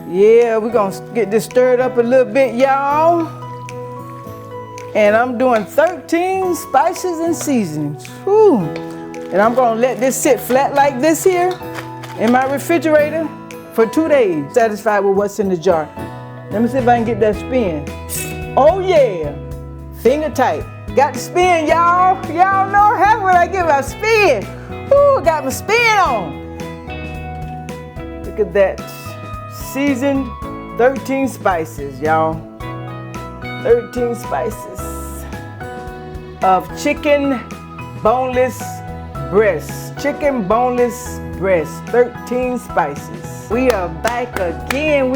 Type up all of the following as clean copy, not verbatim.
Yeah, we're gonna get this stirred up a little bit, y'all. And I'm doing 13 spices and seasonings. Whew. And I'm gonna let this sit flat like this here in my refrigerator for 2 days. Satisfied with what's in the jar. Let me see if I can get that spin. Oh yeah, finger tight. Got the spin, y'all. Y'all know how when I get my spin. Ooh, got my spin on. Look at that. Seasoned 13 spices, y'all. 13 spices of chicken boneless breast. Chicken boneless breast. 13 spices. We are back again.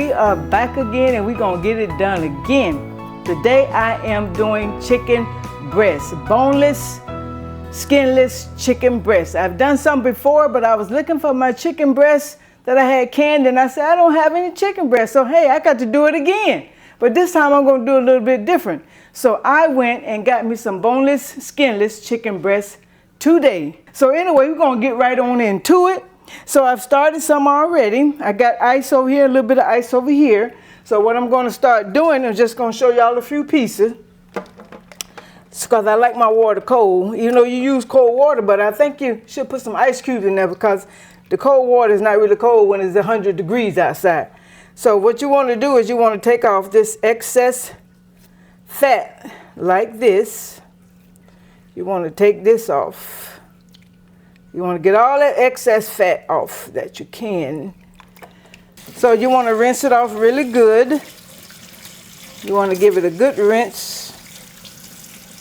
And we're gonna get it done again. Today I am doing chicken breast. Boneless, skinless chicken breast. I've done some before, but I was looking for my chicken breast that I had canned, and I said, I don't have any chicken breast, so hey, I got to do it again. But this time I'm gonna do a little bit different. So I went and got me some boneless, skinless chicken breast today. So anyway, we're gonna get right on into it. So I've started some already. I got ice over here, a little bit of ice over here. So what I'm gonna start doing is just gonna show y'all a few pieces. It's because I like my water cold. You know, you use cold water, but I think you should put some ice cubes in there because the cold water is not really cold when it's 100 degrees outside. So what you want to do is you want to take off this excess fat like this. You want to take this off. You want to get all that excess fat off that you can. So you want to rinse it off really good. You want to give it a good rinse.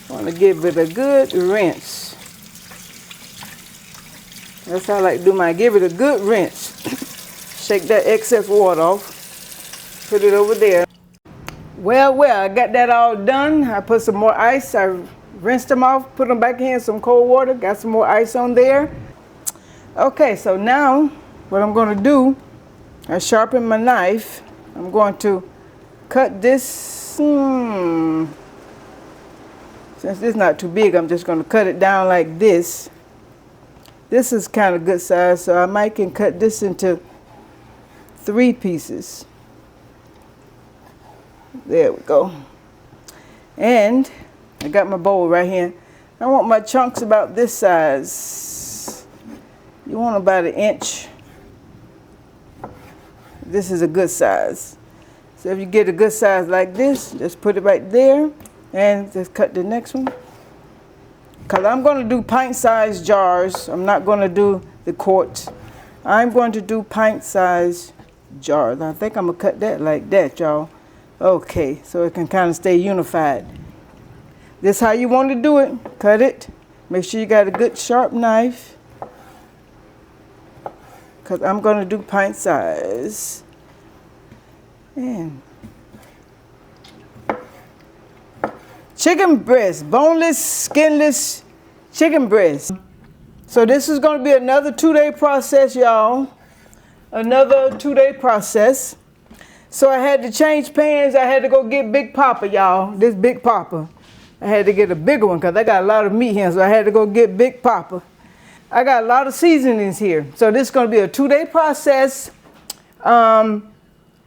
You want to give it a good rinse. That's how I like to do mine. Give it a good rinse. Shake that excess water off. Put it over there. Well, I got that all done. I put some more ice. I rinsed them off, put them back in some cold water. Got some more ice on there. Okay, so now what I'm going to do, I sharpen my knife. I'm going to cut this. Since this is not too big, I'm just going to cut it down like this. This is kind of good size, so I might can cut this into 3 pieces. There we go. And I got my bowl right here. I want my chunks about this size. You want about 1 inch. This is a good size. So if you get a good size like this, just put it right there and just cut the next one. Because I'm going to do pint-sized jars. I'm not going to do the quarts. I'm going to do pint-sized jars. I think I'm going to cut that like that, y'all. Okay, so it can kind of stay unified. This is how you want to do it. Cut it. Make sure you got a good sharp knife. Because I'm going to do pint size. And chicken breast, boneless, skinless chicken breast. So this is going to be another 2-day process, y'all. Another 2-day process. So I had to change pans. I had to go get Big Papa, y'all. This Big Papa. I had to get a bigger one because I got a lot of meat here, so I had to go get Big Papa. I got a lot of seasonings here. So this is going to be a 2-day process.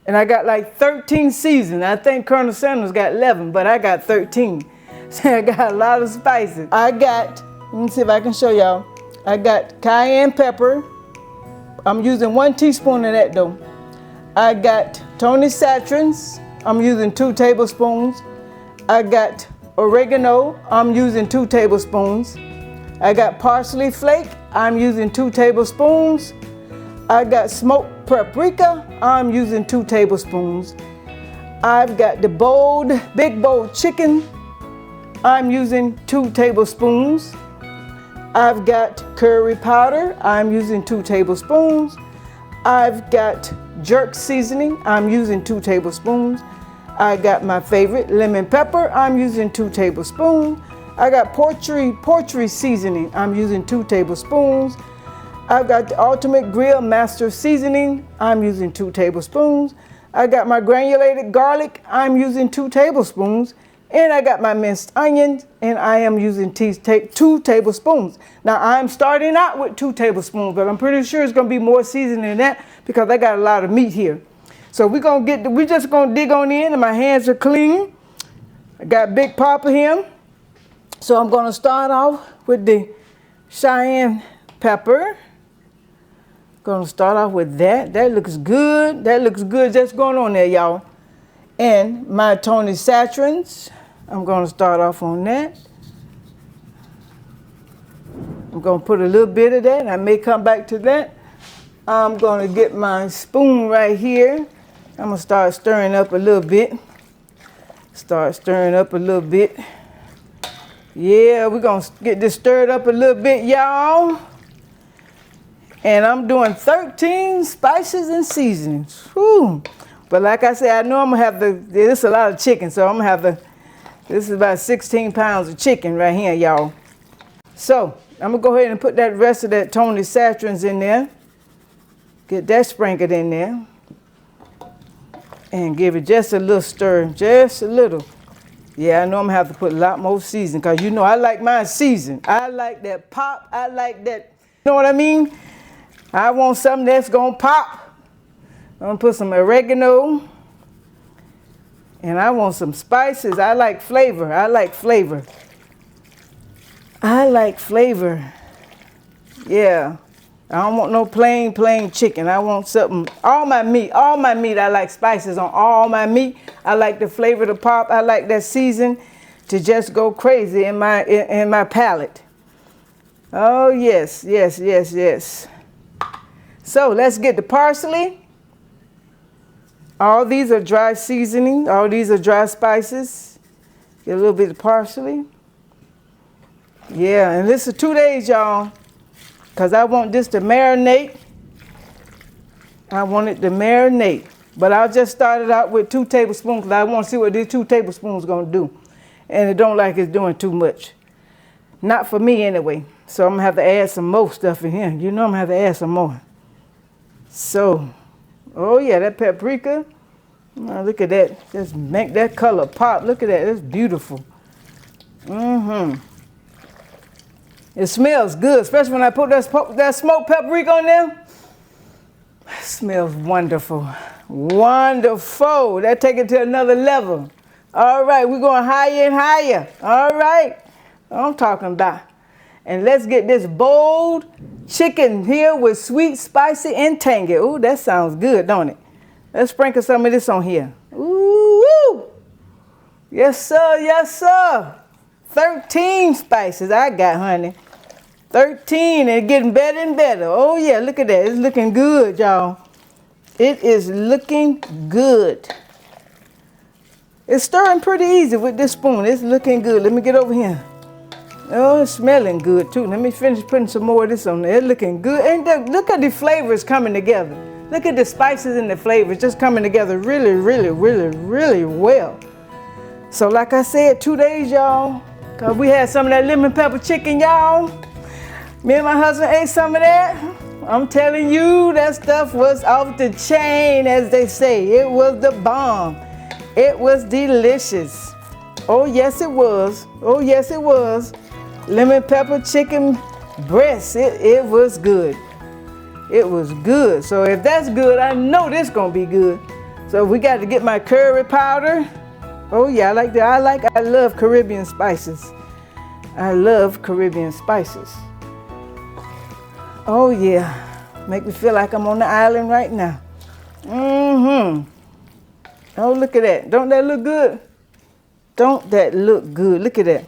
And I got like 13 seasons. I think Colonel Sanders got 11, but I got 13. So I got a lot of spices. Let me see if I can show y'all. I got cayenne pepper. I'm using 1 teaspoon of that though. I got Tony Saturins. I'm using 2 tablespoons. I got oregano. I'm using 2 tablespoons. I got parsley flake. I'm using 2 tablespoons. I got smoked paprika. I'm using 2 tablespoons. I've got the big bold chicken. I'm using 2 tablespoons. I've got curry powder. I'm using 2 tablespoons. I've got jerk seasoning. I'm using 2 tablespoons. I got my favorite lemon pepper. I'm using 2 tablespoons. I got poultry seasoning. I'm using 2 tablespoons. I've got the ultimate grill master seasoning. I'm using 2 tablespoons. I got my granulated garlic. I'm using 2 tablespoons. And I got my minced onions, and I am using 2 tablespoons. Now I'm starting out with 2 tablespoons, but I'm pretty sure it's gonna be more seasoning than that because I got a lot of meat here. So we just gonna dig on in, and my hands are clean. I got big papa here. So I'm gonna start off with the cayenne pepper. Gonna start off with that. That looks good. That looks good just going on there, y'all. And my Tony Saturins. I'm gonna start off on that. I'm gonna put a little bit of that, and I may come back to that. I'm gonna get my spoon right here. I'm gonna start stirring up a little bit. Start stirring up a little bit. Yeah, we're gonna get this stirred up a little bit, y'all. And I'm doing 13 spices and seasonings. Whew. But like I said, I know I'm gonna have this is a lot of chicken, so I'm gonna have this is about 16 pounds of chicken right here, y'all. So I'm gonna go ahead and put that rest of that Tony Saturins in there. Get that sprinkled in there. And give it just a little stir, just a little. Yeah, I know I'm gonna have to put a lot more seasoning, because you know I like mine seasoned. I like that pop, I like that, you know what I mean? I want something that's gonna pop. I'm gonna put some oregano. And I want some spices. I like flavor, I like flavor. I like flavor. Yeah. I don't want no plain chicken. I want something, all my meat, I like spices on all my meat. I like the flavor to pop. I like that season to just go crazy in my palate. Oh, yes, yes, yes, yes. So let's get the parsley. All these are dry seasoning. All these are dry spices. Get a little bit of parsley. Yeah, and this is 2 days, y'all. Because I want this to marinate. I want it to marinate. But I'll just start it out with 2 tablespoons, because I want to see what these 2 tablespoons are going to do. And it don't like it's doing too much. Not for me anyway. So I'm going to have to add some more stuff in here. You know I'm going to have to add some more. So, oh yeah, that paprika. Oh, look at that. Just make that color pop. Look at that. It's beautiful. Mm-hmm. It smells good, especially when I put that smoked paprika on there. It smells wonderful. Wonderful. That take it to another level. All right, we're going higher and higher. All right. I'm talking about. And let's get this bold chicken here with sweet, spicy, and tangy. Ooh, that sounds good, don't it? Let's sprinkle some of this on here. Ooh. Yes, sir. Yes, sir. 13 spices I got, honey. 13, and getting better and better. Oh yeah, look at that. It's looking good, y'all. It is looking good. It's stirring pretty easy with this spoon. It's looking good. Let me get over here. Oh, it's smelling good too. Let me finish putting some more of this on there. It's looking good. And look at the flavors coming together. Look at the spices and the flavors just coming together really, really, really, really well. So like I said, 2 days, y'all. Cause we had some of that lemon pepper chicken, y'all. Me and my husband ate some of that. I'm telling you, that stuff was off the chain, as they say. It was the bomb. It was delicious. Oh yes, it was. Oh yes, it was. Lemon pepper chicken breast. It was good. It was good. So if that's good, I know this gonna be good. So we got to get my curry powder. Oh yeah, I like that. I love Caribbean spices. I love Caribbean spices. Oh yeah, make me feel like I'm on the island right now. Mm-hmm. Oh, look at that. Don't that look good? Don't that look good? Look at that.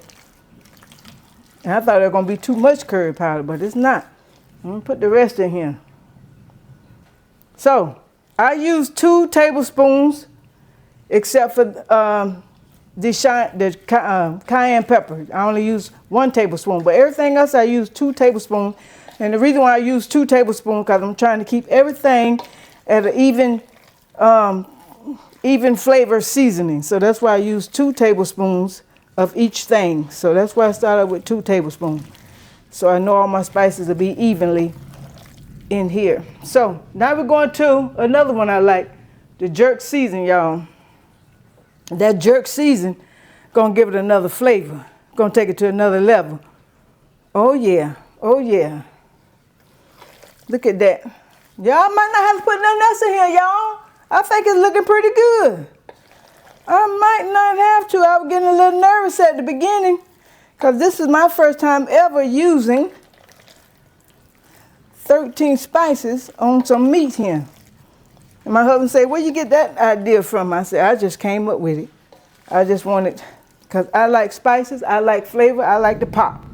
And I thought it was gonna be too much curry powder, but it's not. I'm gonna put the rest in here. So I use 2 tablespoons, except for the cayenne pepper. I only use 1 tablespoon, but everything else I use 2 tablespoons. And the reason why I use 2 tablespoons, because I'm trying to keep everything at an even flavor seasoning. So that's why I use 2 tablespoons of each thing. So that's why I started with 2 tablespoons. So I know all my spices will be evenly in here. So now we're going to another one I like, the jerk season, y'all. That jerk season gonna give it another flavor. Gonna take it to another level. Oh yeah, oh yeah. Look at that. Y'all might not have to put nothing else in here, y'all. I think it's looking pretty good. I might not have to. I was getting a little nervous at the beginning because this is my first time ever using 13 spices on some meat here. And my husband said, where you get that idea from? I said, I just came up with it. I just wanted, because I like spices, I like flavor, I like the pop.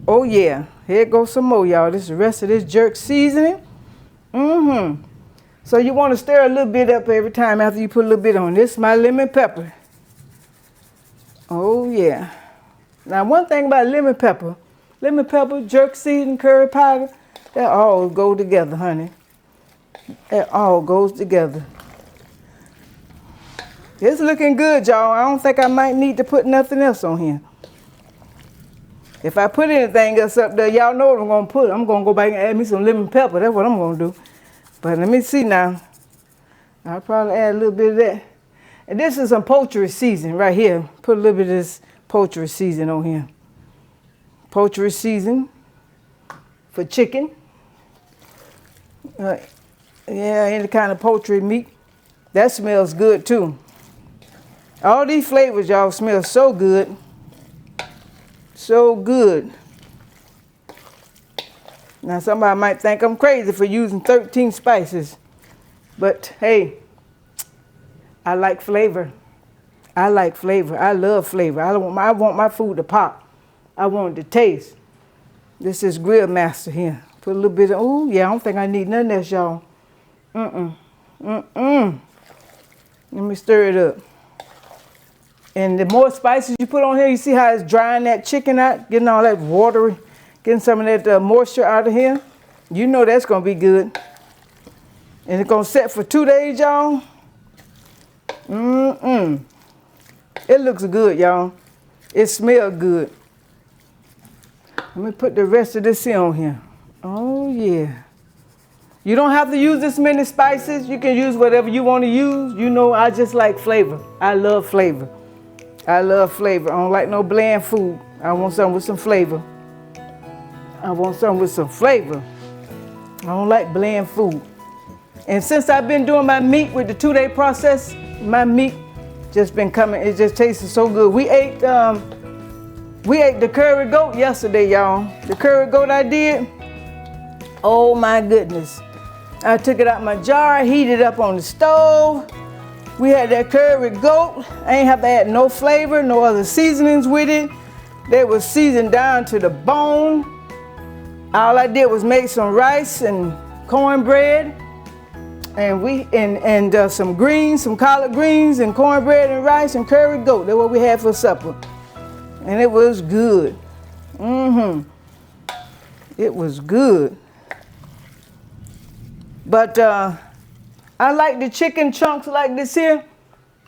Oh yeah, here goes some more, y'all. This is the rest of this jerk seasoning. So you want to stir a little bit up every time after you put a little bit on. This is my lemon pepper. Oh yeah. Now one thing about lemon pepper, jerk seasoning, curry powder, they all go together, honey. It all goes together. It's looking good, y'all. I don't think I might need to put nothing else on here. If I put anything else up there, y'all know what I'm going to put. I'm going to go back and add me some lemon pepper. That's what I'm going to do. But let me see now. I'll probably add a little bit of that. And this is some poultry seasoning right here. Put a little bit of this poultry seasoning on here. Poultry seasoning for chicken. Yeah, any kind of poultry meat. That smells good too. All these flavors, y'all, smell so good. So good. Now somebody might think I'm crazy for using 13 spices. But hey, I like flavor. I like flavor. I love flavor. I want my food to pop. I want it to taste. This is Grill Master here. Put a little bit of, oh yeah, I don't think I need none of this, y'all. Let me stir it up. And the more spices you put on here, you see how it's drying that chicken out, getting all that watery, getting some of that moisture out of here. You know that's gonna be good. And it's gonna set for 2 days, y'all. It looks good, y'all. It smells good. Let me put the rest of this here on here. Oh yeah. You don't have to use this many spices. You can use whatever you want to use. You know, I just like flavor. I love flavor. I love flavor. I don't like no bland food. I want something with some flavor. I want something with some flavor. I don't like bland food. And since I've been doing my meat with the 2-day process, my meat just been coming. It just tasted so good. We ate the curry goat yesterday, y'all. The curry goat I did. Oh my goodness. I took it out my jar, heated it up on the stove. We had that curry goat. I ain't have to add no flavor, no other seasonings with it. They were seasoned down to the bone. All I did was make some rice and cornbread, and some greens, some collard greens and cornbread and rice and curry goat. That's what we had for supper. And it was good. It was good. But I like the chicken chunks like this here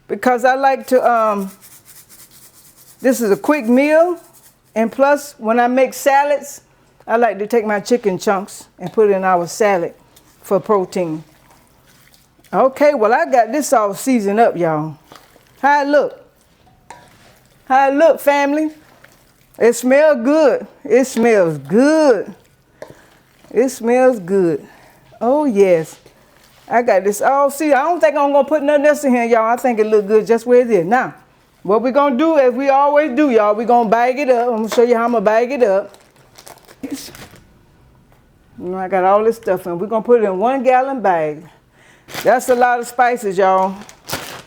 because I like to, this is a quick meal. And plus, when I make salads, I like to take my chicken chunks and put it in our salad for protein. Okay, well, I got this all seasoned up, y'all. How it look? How it look, family? It smells good. It smells good. It smells good. Oh, yes. I got this all seasoned. I don't think I'm going to put nothing else in here, y'all. I think it look good just where it is. Now, what we're going to do, as we always do, y'all, we're going to bag it up. I'm going to show you how I'm going to bag it up. I got all this stuff in. We're going to put it in 1 gallon bag. That's a lot of spices, y'all.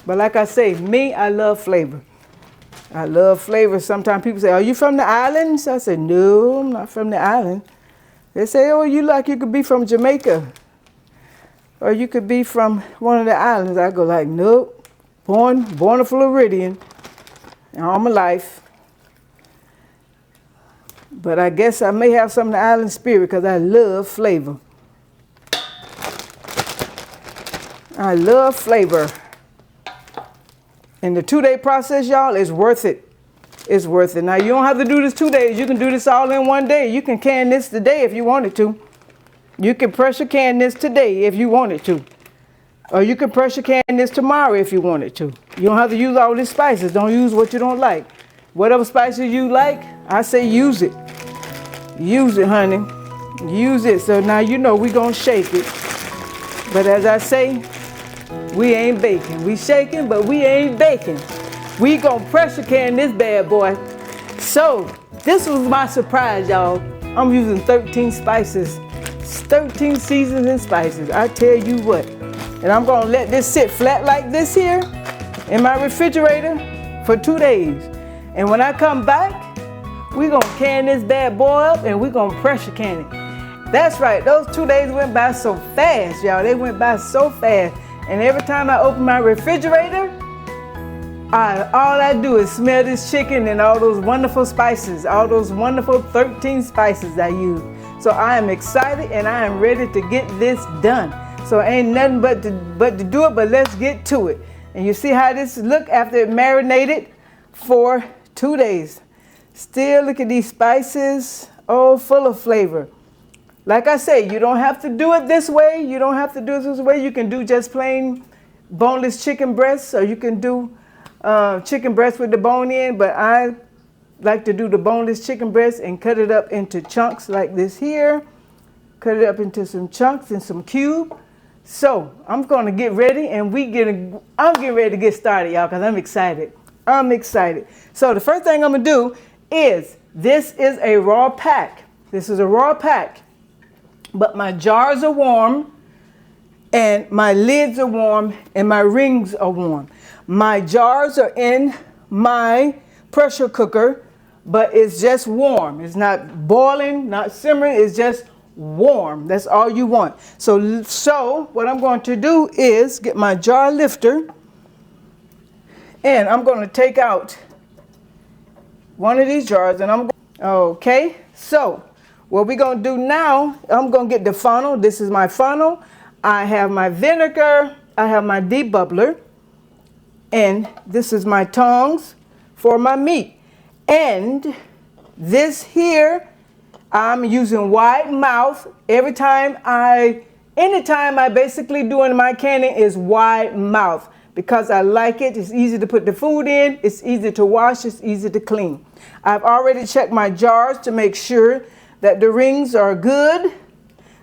But like I say, me, I love flavor. I love flavor. Sometimes people say, are you from the islands? I say, no, I'm not from the island. They say, oh, you could be from Jamaica. Or you could be from one of the islands. I go like, nope, born a Floridian all my life. But I guess I may have some of the island spirit because I love flavor. I love flavor. And the 2-day process, y'all, is worth it. It's worth it. Now, you don't have to do this 2 days. You can do this all in 1 day. You can can this today if you wanted to. You can pressure can this today if you wanted to. Or you can pressure can this tomorrow if you wanted to. You don't have to use all these spices. Don't use what you don't like. Whatever spices you like, I say use it. Use it, honey. Use it. So now you know we're going to shake it. But as I say, We ain't baking. We shaking, but we ain't baking. We gonna pressure can this bad boy. So this was my surprise, y'all. I'm using 13 spices, 13 seasons and spices. I tell you what. And I'm gonna let this sit flat like this here in my refrigerator for 2 days. And when I come back, we're gonna can this bad boy up and we're gonna pressure can it. That's right, those 2 days went by so fast, y'all. They went by so fast. And every time I open my refrigerator, all I do is smell this chicken and all those wonderful spices, all those wonderful 13 spices I use. So I am excited and I am ready to get this done. So ain't nothing but to do it, but let's get to it. And you see how this look after it marinated for 2 days. Still look at these spices, oh, full of flavor. Like I say, you don't have to do it this way. You don't have to do it this way. You can do just plain boneless chicken breasts, or you can do chicken breast with the bone in, but I like to do the boneless chicken breast and cut it up into chunks like this here. Cut it up into some chunks and some cube. So I'm gonna get ready and I'm getting ready to get started, y'all, because I'm excited. I'm excited. So the first thing I'm gonna do is, this is a raw pack. This is a raw pack, but my jars are warm and my lids are warm and my rings are warm. My jars are in my pressure cooker, but it's just warm. It's not boiling, not simmering, it's just warm. That's all you want. So what I'm going to do is get my jar lifter and I'm going to take out one of these jars and okay. So what we're going to do now, I'm going to get the funnel. This is my funnel. I have my vinegar, I have my debubbler, and this is my tongs for my meat. And this here, I'm using wide mouth. Anytime I basically doing my canning is wide mouth because I like it. It's easy to put the food in. It's easy to wash. It's easy to clean. I've already checked my jars to make sure that the rings are good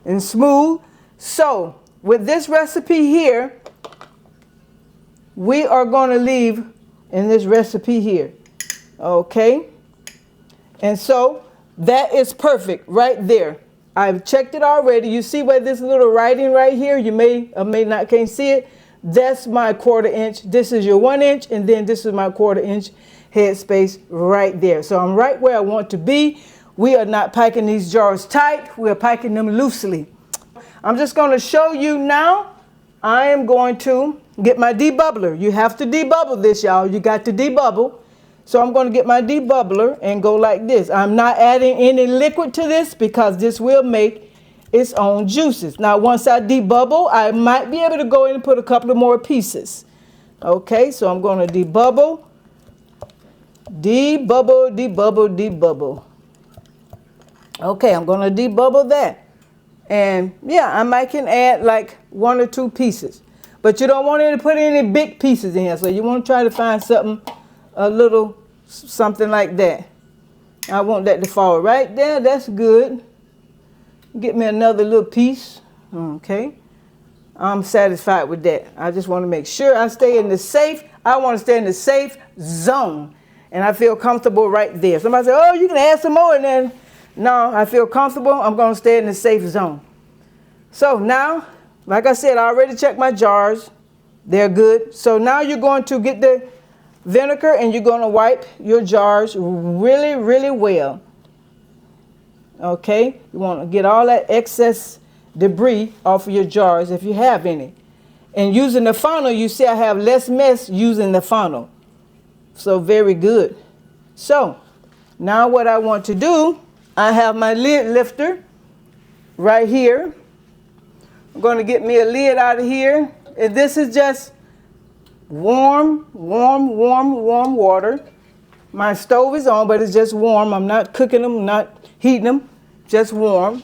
and smooth. So with this recipe here, we are going to leave in this recipe here. Okay. And so that is perfect right there. I've checked it already. You see where this little writing right here, you may or may not can't see it. That's my 1/4 inch. This is your 1 inch, and then this is my 1/4 inch headspace right there. So I'm right where I want to be. We are not packing these jars tight. We're packing them loosely. I'm just going to show you now. I am going to get my debubbler. You have to debubble this, y'all. You got to debubble. So I'm going to get my debubbler and go like this. I'm not adding any liquid to this because this will make its own juices. Now, once I debubble, I might be able to go in and put a couple of more pieces. Okay, so I'm going to debubble, debubble, debubble, debubble. Okay, I'm going to debubble that. And yeah, I might can add like 1 or 2 pieces. But you don't want to put any big pieces in here. So you want to try to find something, a little something like that. I want that to fall right there. That's good. Get me another little piece. Okay. I'm satisfied with that. I just want to make sure I stay in the safe. I want to stay in the safe zone. And I feel comfortable right there. Somebody say, oh, you can add some more. And then, no, I feel comfortable. I'm going to stay in the safe zone. So now, like I said, I already checked my jars. They're good. So now you're going to get the vinegar and you're going to wipe your jars really, really well. Okay? You want to get all that excess debris off of your jars if you have any. And using the funnel, you see I have less mess using the funnel. So very good. So now what I want to do, I have my lid lifter right here. I'm going to get me a lid out of here. And this is just warm water. My stove is on, but it's just warm. I'm not cooking them, not heating them, just warm.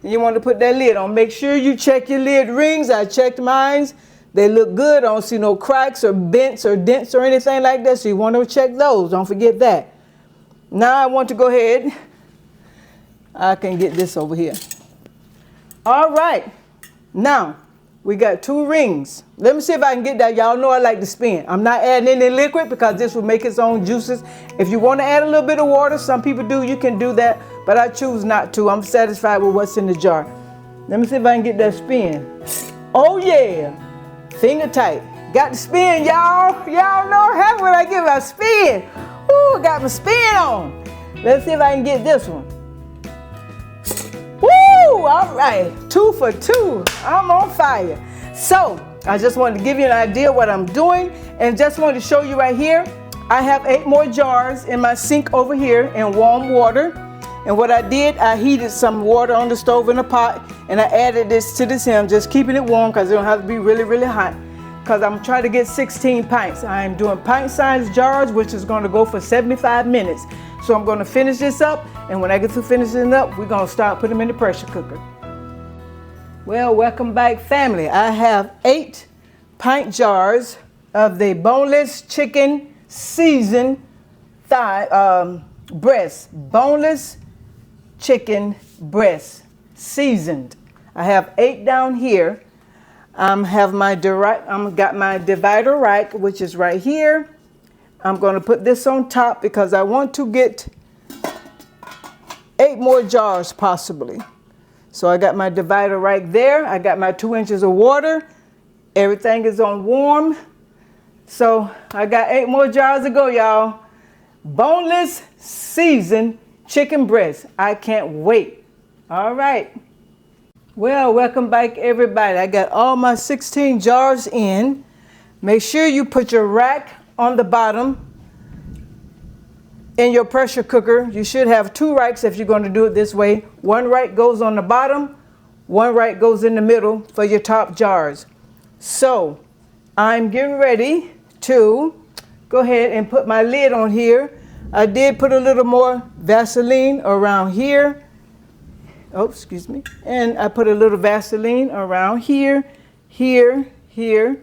And you want to put that lid on. Make sure you check your lid rings. I checked mine. They look good. I don't see no cracks or bends or dents or anything like that. So you want to check those. Don't forget that. Now I want to go ahead. I can get this over here. All right. Now, We got 2 rings. Let me see if I can get that. Y'all know I like to spin. I'm not adding any liquid because this will make its own juices. If you want to add a little bit of water, some people do, you can do that, but I choose not to. I'm satisfied with what's in the jar. Let me see if I can get that spin. Oh yeah, finger tight. Got the spin, y'all. Y'all know how when I get my spin. Ooh, I got my spin on. Let's see if I can get this one. Woo, all right, 2 for 2. I'm on fire. So I just wanted to give you an idea what I'm doing, and just wanted to show you right here. I have 8 more jars in my sink over here in warm water. And what I did, I heated some water on the stove in a pot, and I added this to this here. I'm just keeping it warm because it don't have to be really, really hot, because I'm trying to get 16 pints. I am doing pint-sized jars, which is going to go for 75 minutes. So I'm going to finish this up, and when I get through finishing up, we're going to start putting them in the pressure cooker. Well, welcome back, family. I have 8 pint jars of the boneless chicken seasoned breast. Boneless chicken breast seasoned. I have 8 down here. Got my divider rack, which is right here. I'm going to put this on top because I want to get 8 more jars possibly. So I got my divider right there. I got my 2 inches of water. Everything is on warm. So I got 8 more jars to go, y'all. Boneless seasoned chicken breast. I can't wait. All right. Well, welcome back, everybody. I got all my 16 jars in. Make sure you put your rack on the bottom in your pressure cooker. You should have 2 racks if you're going to do it this way. 1 rack goes on the bottom, 1 rack goes in the middle for your top jars. So I'm getting ready to go ahead and put my lid on here. I did put a little more Vaseline around here. Oh, excuse me. And I put a little Vaseline around here, here, here,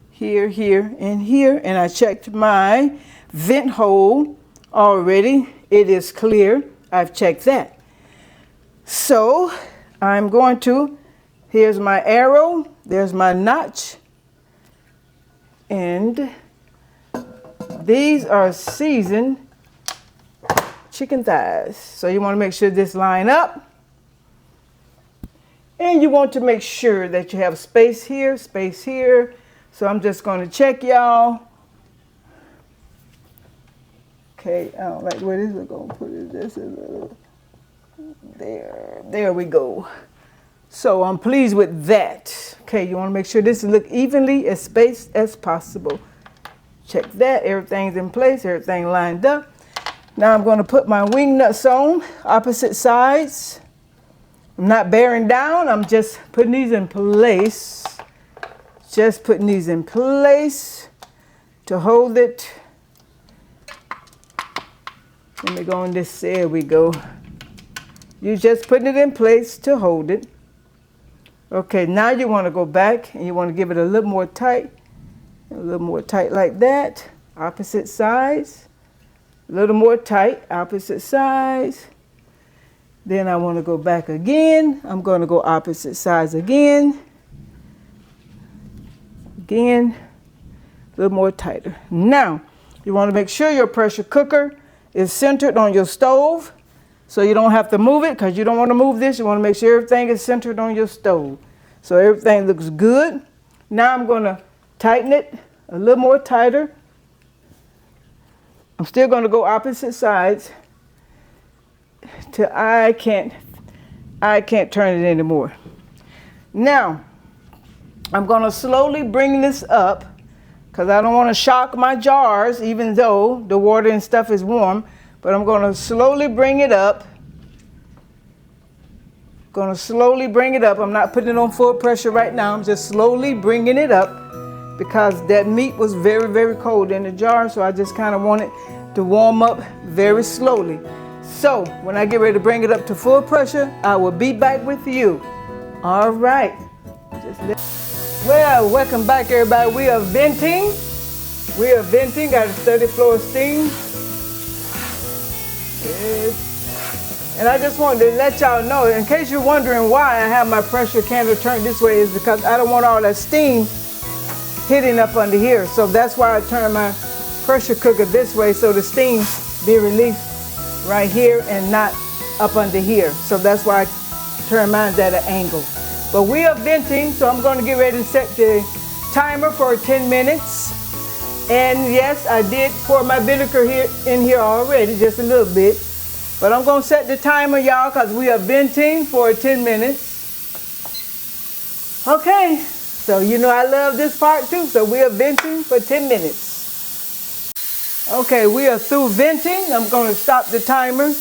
here, here, and here. And I checked my vent hole already. It is clear. I've checked that. So I'm going to, here's my arrow, there's my notch, and these are seasoned chicken thighs. So you want to make sure this line up. And you want to make sure that you have space here, space here. So I'm just going to check, y'all. Okay, I don't like where this is going to put it. This is there we go. So I'm pleased with that. Okay, you want to make sure this look evenly as spaced as possible. Check that, everything's in place, everything lined up. Now I'm going to put my wing nuts on opposite sides. I'm not bearing down, I'm just putting these in place. Just putting these in place to hold it. Let me go on this, there we go. You're just putting it in place to hold it. Okay, now you want to go back and you want to give it a little more tight like that. Opposite sides. A little more tight, opposite sides. Then I want to go back again. I'm going to go opposite sides again. Again, a little more tighter. Now, you want to make sure your pressure cooker is centered on your stove, so you don't have to move it, because you don't want to move this. You want to make sure everything is centered on your stove. So everything looks good. Now I'm going to tighten it a little more tighter. I'm still going to go opposite sides till I can't turn it anymore. Now, I'm going to slowly bring this up, because I don't want to shock my jars, even though the water and stuff is warm. But I'm going to slowly bring it up. I'm not putting it on full pressure right now. I'm just slowly bringing it up, because that meat was very, very cold in the jar. So I just kind of want it to warm up very slowly. So when I get ready to bring it up to full pressure, I will be back with you. All right. Well, welcome back, everybody. We are venting. Got a steady flow of steam. Yes. And I just wanted to let y'all know, in case you're wondering why I have my pressure candle turned this way, is because I don't want all that steam hitting up under here. So that's why I turn my pressure cooker this way, so the steam be released right here and not up under here. So that's why I turn mine at an angle. But we are venting, so I'm going to get ready to set the timer for 10 minutes. And yes, I did pour my vinegar in here already, just a little bit. But I'm going to set the timer, y'all, because we are venting for 10 minutes. Okay, so you know I love this part too, so we are venting for 10 minutes. Okay, we are through venting. I'm going to stop the timer.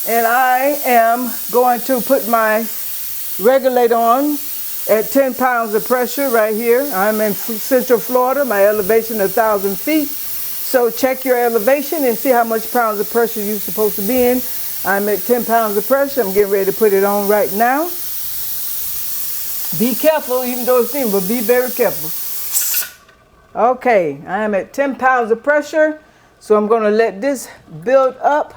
And I am going to put my regulator on at 10 pounds of pressure right here. I'm in Central Florida, my elevation 1,000 feet. So check your elevation and see how much pounds of pressure you're supposed to be in. I'm at 10 pounds of pressure. I'm getting ready to put it on right now. Be careful, even though it's steam, but be very careful. Okay, I am at 10 pounds of pressure. So I'm going to let this build up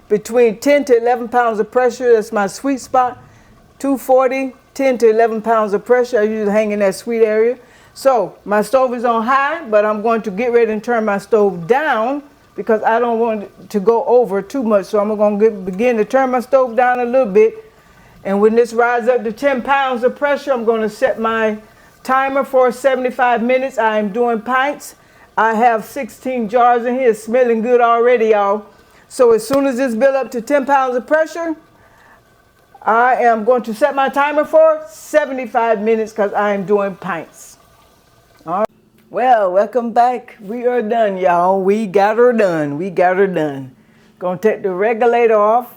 between 10 to 11 pounds of pressure. That's my sweet spot. 240, 10 to 11 pounds of pressure. I usually hang in that sweet area. So my stove is on high, but I'm going to get ready and turn my stove down because I don't want it to go over too much. So I'm going to begin to turn my stove down a little bit. And when this rises up to 10 pounds of pressure, I'm going to set my timer for 75 minutes. I am doing pints. I have 16 jars in here. It's smelling good already, y'all. So as soon as this builds up to 10 pounds of pressure, I am going to set my timer for 75 minutes because I am doing pints. All right. Well, welcome back. We are done, y'all. We got her done. We got her done. Gonna take the regulator off.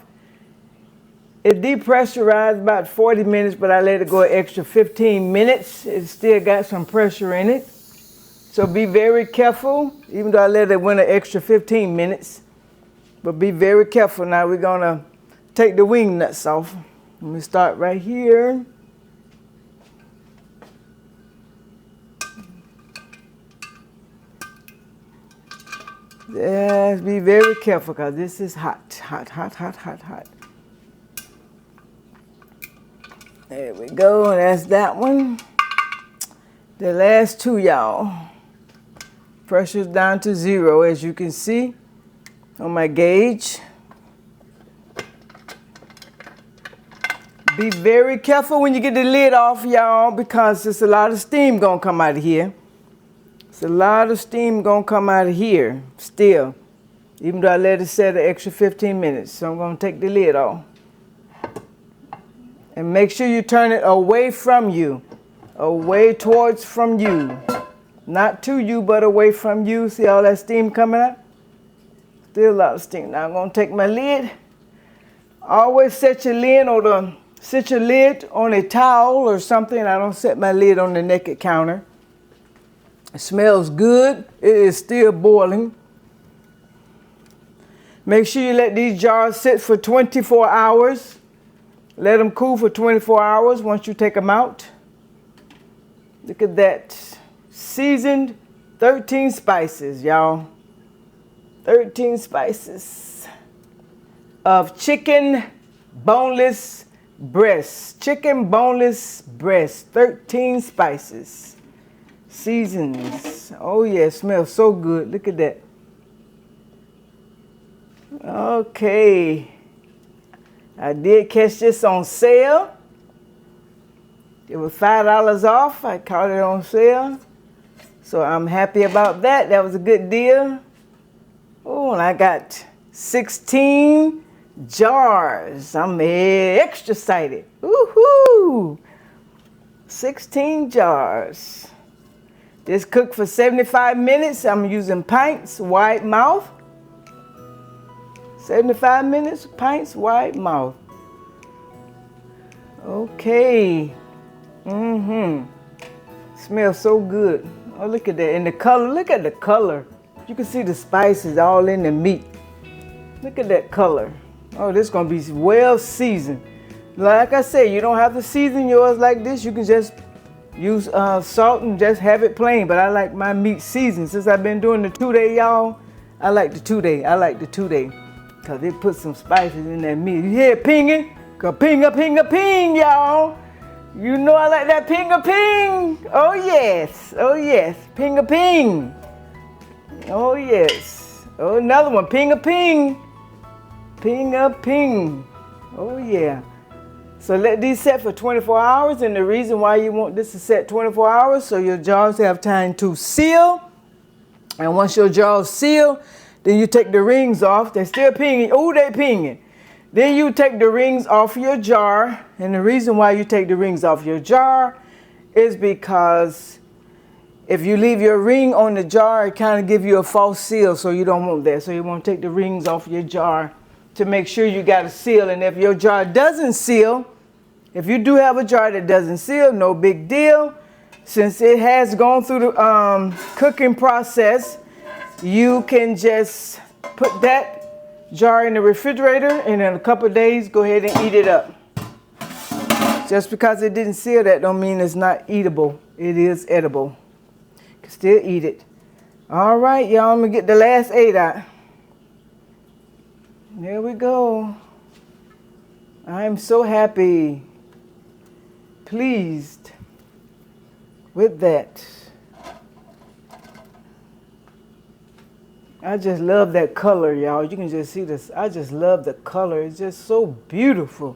It depressurized about 40 minutes, but I let it go an extra 15 minutes. It still got some pressure in it. So be very careful, even though I let it win an extra 15 minutes. But be very careful. Now we're gonna take the wing nuts off. Let me start right here. Yes, be very careful because this is hot, hot, hot, hot, hot, hot. There we go, and that's that one. The last two, y'all. Pressure's down to 0, as you can see on my gauge. Be very careful when you get the lid off, y'all, because there's a lot of steam gonna come out of here. There's a lot of steam gonna come out of here still, even though I let it set an extra 15 minutes. So I'm gonna take the lid off. And make sure you turn it away from you, away towards from you. Not to you, but away from you. See all that steam coming out? Still a lot of steam. Now I'm gonna take my lid. Always set your lid on a towel or something. I don't set my lid on the naked counter. It smells good. It is still boiling. Make sure you let these jars sit for 24 hours. Let them cool for 24 hours once you take them out. Look at that. Seasoned 13 spices, y'all. 13 spices of chicken boneless breast. Chicken boneless breast. 13 spices. Seasons. Oh yeah, it smells so good. Look at that. Okay. I did catch this on sale. It was $5 off. I caught it on sale. So I'm happy about that. That was a good deal. Oh, and I got 16 jars. I'm extra excited. Woohoo! 16 jars. This cooked for 75 minutes. I'm using pints, wide mouth. 75 minutes, pints, wide mouth. Okay. Smells so good. Oh, look at that. And the color, look at the color. You can see the spices all in the meat. Look at that color. Oh, this is gonna be well seasoned. Like I said, you don't have to season yours like this. You can just use salt and just have it plain. But I like my meat seasoned. Since I've been doing the 2-day, y'all, I like the 2-day. I like the 2-day. because it put some spices in that meat. You hear it pinging? Ka-ping, ping, ping, y'all. You know I like that ping, ping. Oh yes, oh yes, ping, ping. Oh yes. Oh, another one, ping, ping. Ping, ping. Oh yeah. So let these set for 24 hours, and the reason why you want this to set 24 hours, so your jars have time to seal. And once your jars seal, then you take the rings off. They're still pinging. Oh, they pinging. Then you take the rings off your jar, and the reason why you take the rings off your jar is because if you leave your ring on the jar, it kind of gives you a false seal, so you don't want that. So you want to take the rings off your jar to make sure you got a seal. And if your jar doesn't seal, if you do have a jar that doesn't seal, no big deal. Since it has gone through the cooking process, you can just put that jar in the refrigerator, and in a couple of days, go ahead and eat it up. Just because it didn't seal, that don't mean it's not eatable. It is edible. You can still eat it. All right, y'all, I'm gonna get the last 8 out. There we go. I'm so happy, pleased with that. I just love that color, y'all. You can just see this. I just love the color. It's just so beautiful.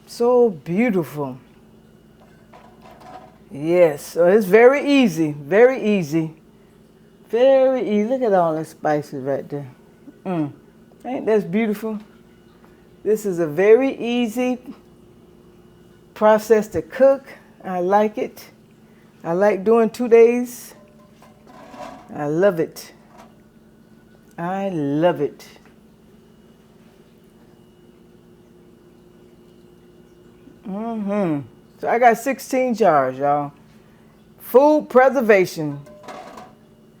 So beautiful. Yes, so it's very easy. Very easy. Very easy. Look at all the spices right there. Ain't that beautiful? This is a very easy process to cook. I like it. I like doing 2 days. I love it. I love it. So I got 16 jars, y'all. Food preservation.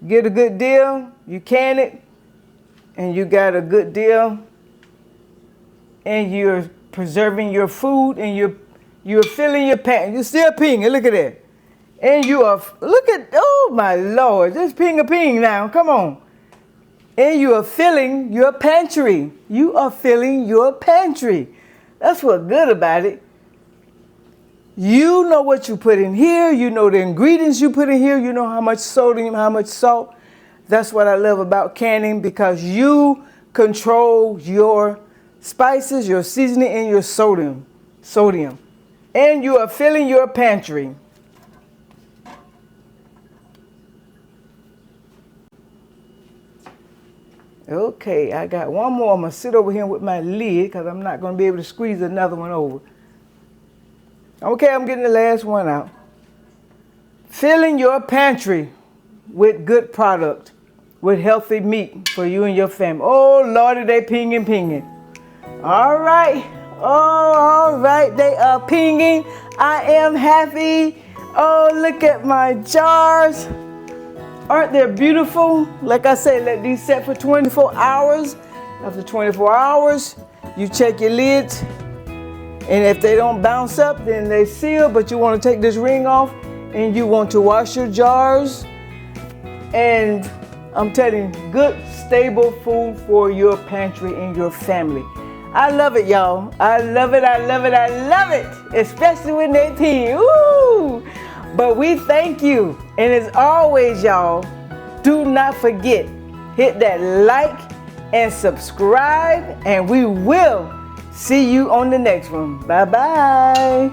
Get a good deal, you can it, and you got a good deal, and you're preserving your food, and you're filling your pan. You're still pinging, look at that. And you are, look at, oh my Lord, just ping a ping now, come on. And you are filling your pantry. You are filling your pantry. That's what's good about it. You know what you put in here. You know the ingredients you put in here. You know how much sodium, how much salt. That's what I love about canning, because you control your spices, your seasoning, and your sodium. And you are filling your pantry. Okay, I got one more. I'm going to sit over here with my lid because I'm not going to be able to squeeze another one over. Okay, I'm getting the last one out. Filling your pantry with good product, with healthy meat for you and your family. Oh, Lordy, they pinging. All right. Oh, all right, they are pinging. I am happy. Oh, look at my jars. Aren't they beautiful? Like I said, let these set for 24 hours. After 24 hours, you check your lids. And if they don't bounce up, then they seal. But you want to take this ring off, and you want to wash your jars. And I'm telling you, good, stable food for your pantry and your family. I love it, y'all. I love it, I love it, I love it. Especially when they pee. Ooh! But we thank you. And as always, y'all, do not forget, hit that like and subscribe, and we will see you on the next one. Bye-bye.